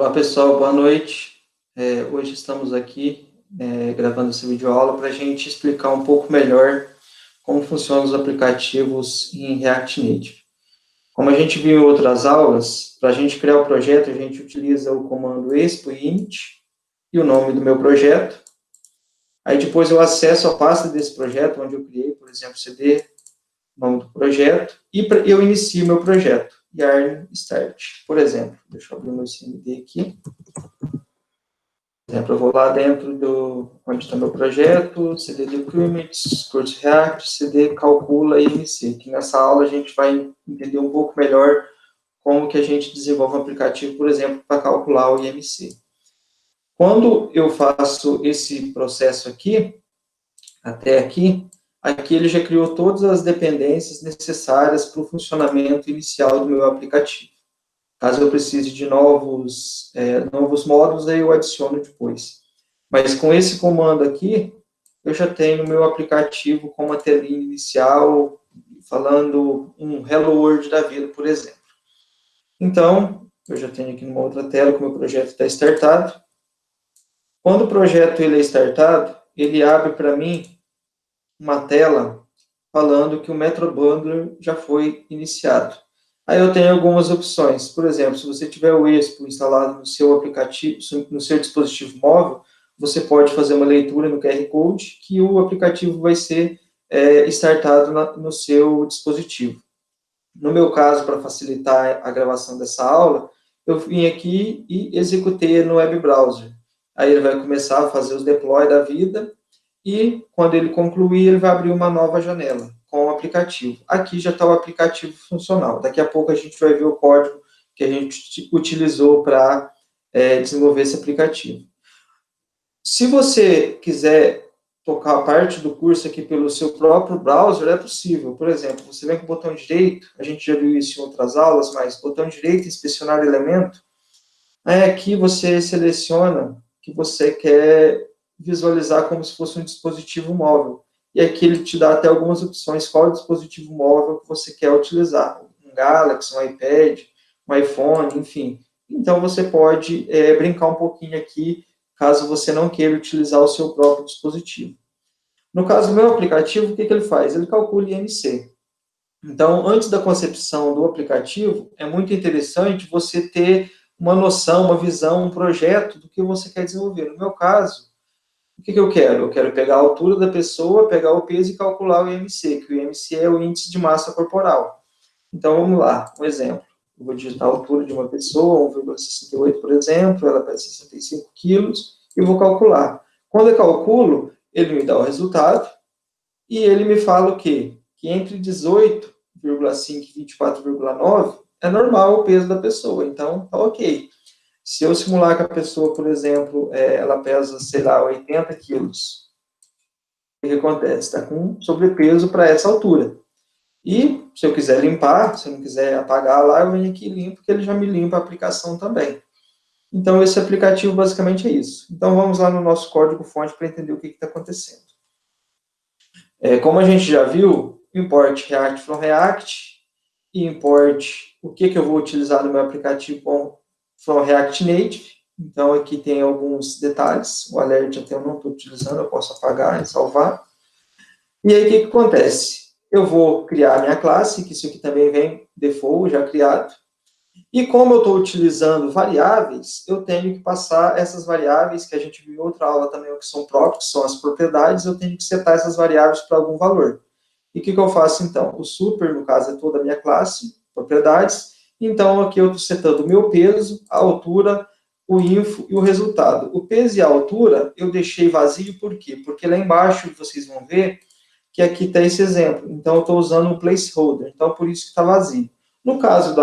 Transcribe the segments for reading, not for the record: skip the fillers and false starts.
Olá pessoal, boa noite. Hoje estamos aqui gravando essa videoaula para a gente explicar um pouco melhor como funcionam os aplicativos em React Native. Como a gente viu em outras aulas, para a gente criar o projeto, a gente utiliza o comando expo init e o nome do meu projeto. Aí depois eu acesso a pasta desse projeto, onde eu criei, por exemplo, cd, nome do projeto, e eu inicio meu projeto, yarn start. Por exemplo, deixa eu abrir meu CMD aqui. Por exemplo, eu vou lá dentro onde está meu projeto, cd documents, curso React, cd calcula e IMC. Que nessa aula a gente vai entender um pouco melhor como que a gente desenvolve um aplicativo, por exemplo, para calcular o IMC. Quando eu faço esse processo aqui, até aqui ele já criou todas as dependências necessárias para o funcionamento inicial do meu aplicativo. Caso eu precise de novos módulos, aí eu adiciono depois. Mas com esse comando aqui, eu já tenho o meu aplicativo com uma telinha inicial, falando um Hello World da vida, por exemplo. Então, eu já tenho aqui numa outra tela que o meu projeto está startado. Quando o projeto ele é startado, ele abre para mim uma tela falando que o Metro Bundler já foi iniciado. Aí eu tenho algumas opções. Por exemplo, se você tiver o Expo instalado no seu aplicativo, no seu dispositivo móvel, você pode fazer uma leitura no QR Code que o aplicativo vai ser startado no seu dispositivo. No meu caso, para facilitar a gravação dessa aula, eu vim aqui e executei no web browser. Aí ele vai começar a fazer os deploy da vida e, quando ele concluir, ele vai abrir uma nova janela com o aplicativo. Aqui já está o aplicativo funcional. Daqui a pouco a gente vai ver o código que a gente utilizou para desenvolver esse aplicativo. Se você quiser tocar a parte do curso aqui pelo seu próprio browser, é possível. Por exemplo, você vem com o botão direito, a gente já viu isso em outras aulas, mas botão direito, inspecionar elemento, aí aqui você seleciona que você quer visualizar como se fosse um dispositivo móvel. E aqui ele te dá até algumas opções, qual dispositivo móvel que você quer utilizar. Um Galaxy, um iPad, um iPhone, enfim. Então, você pode brincar um pouquinho aqui, caso você não queira utilizar o seu próprio dispositivo. No caso do meu aplicativo, o que ele faz? Ele calcula IMC. Então, antes da concepção do aplicativo, é muito interessante você ter uma noção, uma visão, um projeto do que você quer desenvolver. No meu caso, o que eu quero? Eu quero pegar a altura da pessoa, pegar o peso e calcular o IMC, que o IMC é o índice de massa corporal. Então, vamos lá, um exemplo. Eu vou digitar a altura de uma pessoa, 1,68, por exemplo, ela pesa 65 quilos, e vou calcular. Quando eu calculo, ele me dá o resultado, e ele me fala o quê? Que entre 18,5 e 24,9 é normal o peso da pessoa, então tá ok. Se eu simular que a pessoa, por exemplo, ela pesa, sei lá, 80 quilos, o que acontece? Está com sobrepeso para essa altura. E se eu quiser limpar, se eu não quiser apagar lá, eu venho aqui e limpo, porque ele já me limpa a aplicação também. Então, esse aplicativo basicamente é isso. Então, vamos lá no nosso código-fonte para entender o que está acontecendo. Como a gente já viu, import React from React e import o que eu vou utilizar no meu aplicativo from React Native. Então, aqui tem alguns detalhes. O alert até eu não estou utilizando, eu posso apagar e salvar. E aí, o que acontece? Eu vou criar a minha classe, que isso aqui também vem default, já criado. E como eu estou utilizando variáveis, eu tenho que passar essas variáveis, que a gente viu em outra aula também, o que são próprios, que são as propriedades, eu tenho que setar essas variáveis para algum valor. E o que eu faço, então? O super, no caso, é toda a minha classe, propriedades. Então, aqui eu estou setando o meu peso, a altura, o info e o resultado. O peso e a altura eu deixei vazio, por quê? Porque lá embaixo, vocês vão ver que aqui está esse exemplo. Então, eu estou usando um placeholder. Então, por isso que está vazio. No caso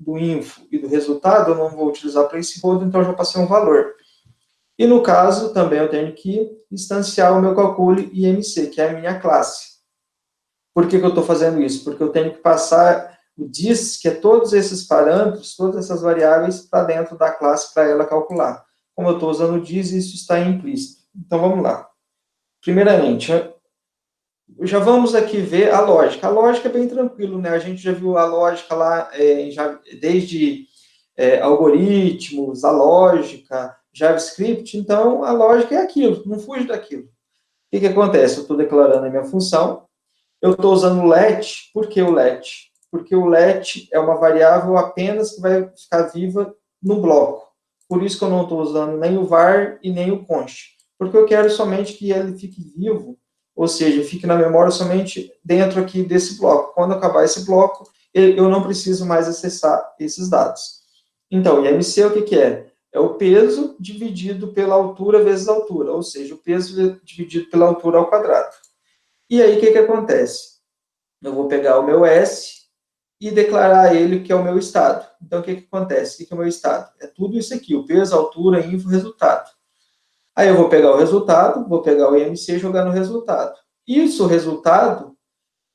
do info e do resultado, eu não vou utilizar placeholder, então eu já passei um valor. E no caso, também eu tenho que instanciar o meu calcule IMC, que é a minha classe. Por que eu estou fazendo isso? Porque eu tenho que passar o dis, que é todos esses parâmetros, todas essas variáveis, para dentro da classe para ela calcular. Como eu estou usando o dis, isso está implícito. Então, vamos lá. Primeiramente, já vamos aqui ver a lógica. A lógica é bem tranquilo, né? A gente já viu a lógica lá desde algoritmos, a lógica, JavaScript, então a lógica é aquilo, não fuge daquilo. O que acontece? Eu estou declarando a minha função, eu estou usando o let, por que o let? Porque o let é uma variável apenas que vai ficar viva no bloco. Por isso que eu não estou usando nem o var e nem o const. Porque eu quero somente que ele fique vivo, ou seja, fique na memória somente dentro aqui desse bloco. Quando acabar esse bloco, eu não preciso mais acessar esses dados. Então, IMC o que é? É o peso dividido pela altura vezes a altura, ou seja, o peso dividido pela altura ao quadrado. E aí, o que acontece? Eu vou pegar o meu S e declarar ele que é o meu estado. Então, o que acontece? O que é o meu estado? É tudo isso aqui, o peso, altura, info, resultado. Aí eu vou pegar o resultado, vou pegar o IMC e jogar no resultado. E se o resultado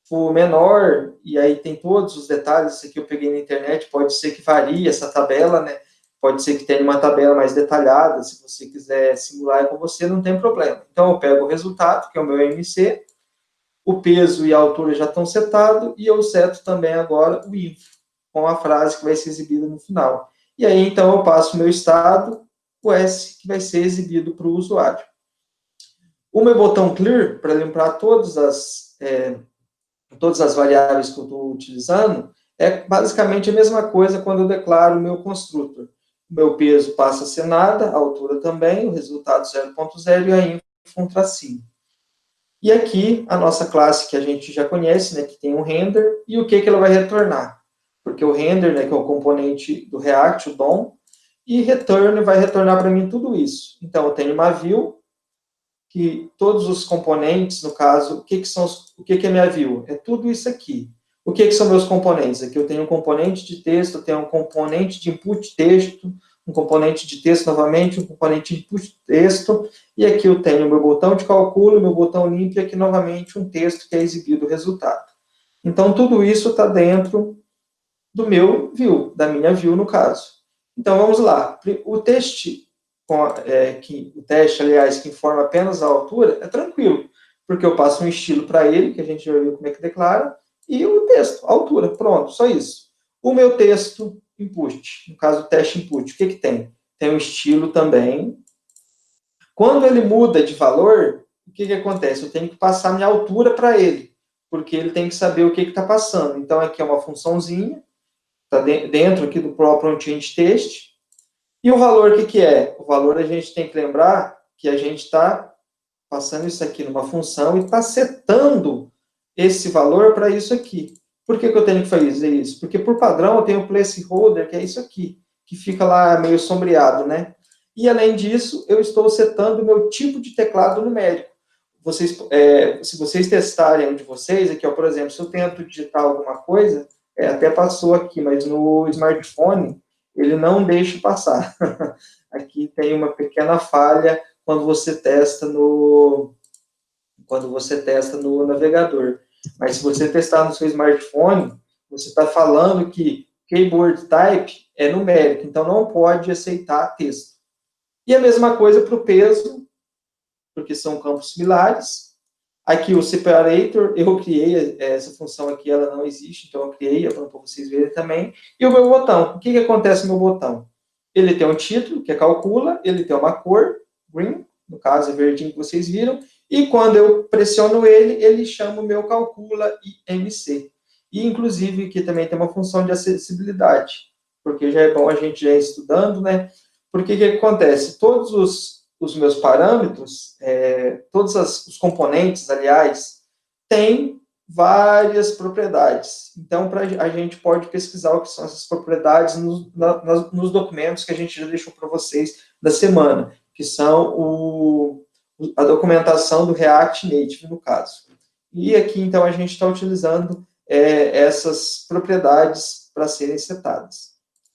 for menor, e aí tem todos os detalhes, isso aqui eu peguei na internet, pode ser que varie essa tabela, né? Pode ser que tenha uma tabela mais detalhada, se você quiser simular com você, não tem problema. Então, eu pego o resultado, que é o meu IMC, o peso e a altura já estão setados, e eu seto também agora o info, com a frase que vai ser exibida no final. E aí, então, eu passo o meu estado, o S, que vai ser exibido para o usuário. O meu botão clear, para limpar todas as variáveis que eu estou utilizando, é basicamente a mesma coisa quando eu declaro o meu construtor. O meu peso passa a ser nada, a altura também, o resultado 0.0 e a info um tracinho. E aqui, a nossa classe que a gente já conhece, né, que tem um render, e o que ela vai retornar? Porque o render, né, que é o componente do React, o DOM, e return vai retornar para mim tudo isso. Então, eu tenho uma view, que todos os componentes, no caso, o que é minha view? É tudo isso aqui. O que são meus componentes? Aqui eu tenho um componente de texto, eu tenho um componente de input texto, um componente de texto novamente, um componente de input texto, e aqui eu tenho o meu botão de cálculo, meu botão limpo, e aqui novamente um texto que é exibido o resultado. Então, tudo isso está dentro do meu view, da minha view no caso. Então, vamos lá. O teste, aliás, que informa apenas a altura, é tranquilo, porque eu passo um estilo para ele, que a gente já viu como é que declara, e o texto, a altura, pronto, só isso. O meu texto input, no caso, o teste input, o que tem? Tem um estilo também. Quando ele muda de valor, o que acontece? Eu tenho que passar minha altura para ele, porque ele tem que saber o que está passando. Então, aqui é uma funçãozinha, está dentro aqui do próprio unchanged test. E o valor, o que é? O valor a gente tem que lembrar que a gente está passando isso aqui numa função e está setando esse valor para isso aqui. Por que eu tenho que fazer isso? Porque, por padrão, eu tenho o placeholder, que é isso aqui, que fica lá meio sombreado, né? E, além disso, eu estou setando o meu tipo de teclado numérico. Se vocês testarem um de vocês, aqui, ó, por exemplo, se eu tento digitar alguma coisa, até passou aqui, mas no smartphone, ele não deixa passar. Aqui tem uma pequena falha quando você testa no navegador. Mas se você testar no seu smartphone, você está falando que keyboard type é numérico, então não pode aceitar texto. E a mesma coisa para o peso, porque são campos similares. Aqui o separator, eu criei essa função aqui, ela não existe, então eu criei, para vocês verem também. E o meu botão, o que acontece no meu botão? Ele tem um título, que é calcula, ele tem uma cor, green, no caso é verdinho que vocês viram, e quando eu pressiono ele, ele chama o meu calcula IMC. E, inclusive, aqui também tem uma função de acessibilidade, porque já é bom a gente já ir estudando, né? Porque o que acontece? Todos os meus parâmetros, todos os componentes, aliás, têm várias propriedades. Então, a gente pode pesquisar o que são essas propriedades nos documentos que a gente já deixou para vocês da semana, que são a documentação do React Native, no caso. E aqui, então, a gente está utilizando essas propriedades para serem setadas.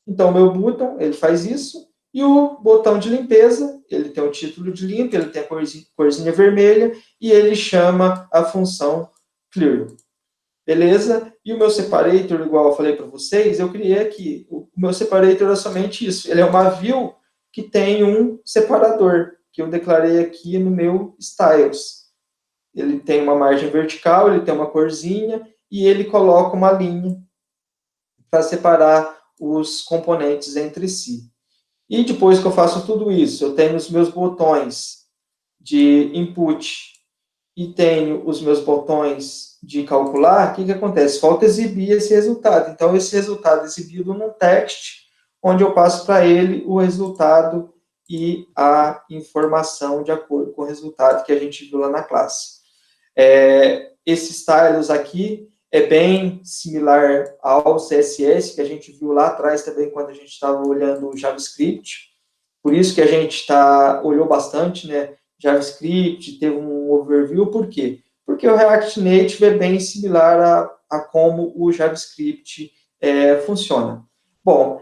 Então, o meu button, ele faz isso, e o botão de limpeza, ele tem o título de limpa, ele tem a corzinha vermelha, e ele chama a função clear. Beleza? E o meu separator, igual eu falei para vocês, eu criei aqui. O meu separator é somente isso. Ele é uma view que tem um separador, que eu declarei aqui no meu styles. Ele tem uma margem vertical, ele tem uma corzinha, e ele coloca uma linha para separar os componentes entre si. E depois que eu faço tudo isso, eu tenho os meus botões de input e tenho os meus botões de calcular, o que acontece? Falta exibir esse resultado. Então, esse resultado é exibido num text, onde eu passo para ele o resultado e a informação de acordo com o resultado que a gente viu lá na classe. Esse stylus aqui é bem similar ao CSS, que a gente viu lá atrás também, quando a gente estava olhando o JavaScript. Por isso que a gente olhou bastante, né? JavaScript, teve um overview, por quê? Porque o React Native é bem similar a como o JavaScript funciona. Bom,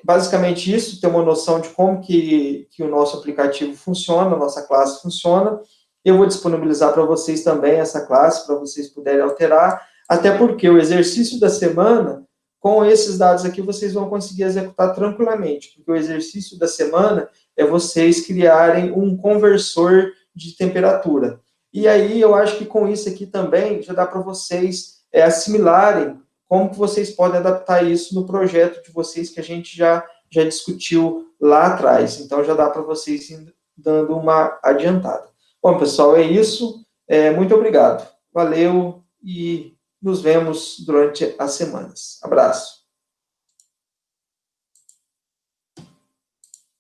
basicamente isso, ter uma noção de como que o nosso aplicativo funciona, a nossa classe funciona. Eu vou disponibilizar para vocês também essa classe, para vocês puderem alterar, até porque o exercício da semana, com esses dados aqui, vocês vão conseguir executar tranquilamente, porque o exercício da semana é vocês criarem um conversor de temperatura. E aí, eu acho que com isso aqui também, já dá para vocês assimilarem como que vocês podem adaptar isso no projeto de vocês, que a gente já discutiu lá atrás. Então, já dá para vocês ir dando uma adiantada. Bom, pessoal, é isso. Muito obrigado. Valeu e nos vemos durante as semanas. Abraço.